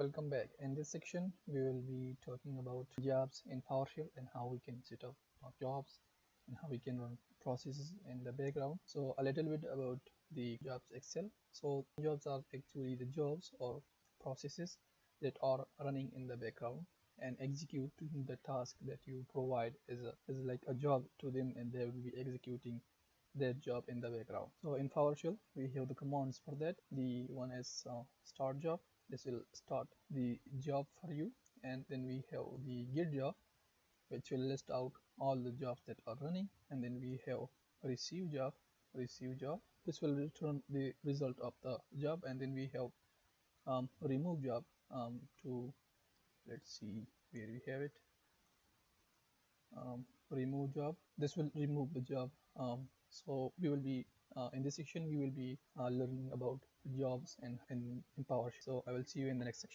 welcome back. In this section, we will be talking about jobs in PowerShell and how we can set up jobs and how we can run processes in the background. So a little bit about the jobs Excel. So jobs are actually the jobs or processes that are running in the background and executing the task that you provide is like a job to them, and they will be executing their job in the background. So in PowerShell, we have the commands for that. The one is start job. This will start the job for you, and then we have the get job, which will list out all the jobs that are running, and then we have receive job. This will return the result of the job, and then we have remove job. To Let's see where we have it. Remove job. This will remove the job. So we will be in this section we will be learning about jobs and in PowerShell. So I will see you in the next section.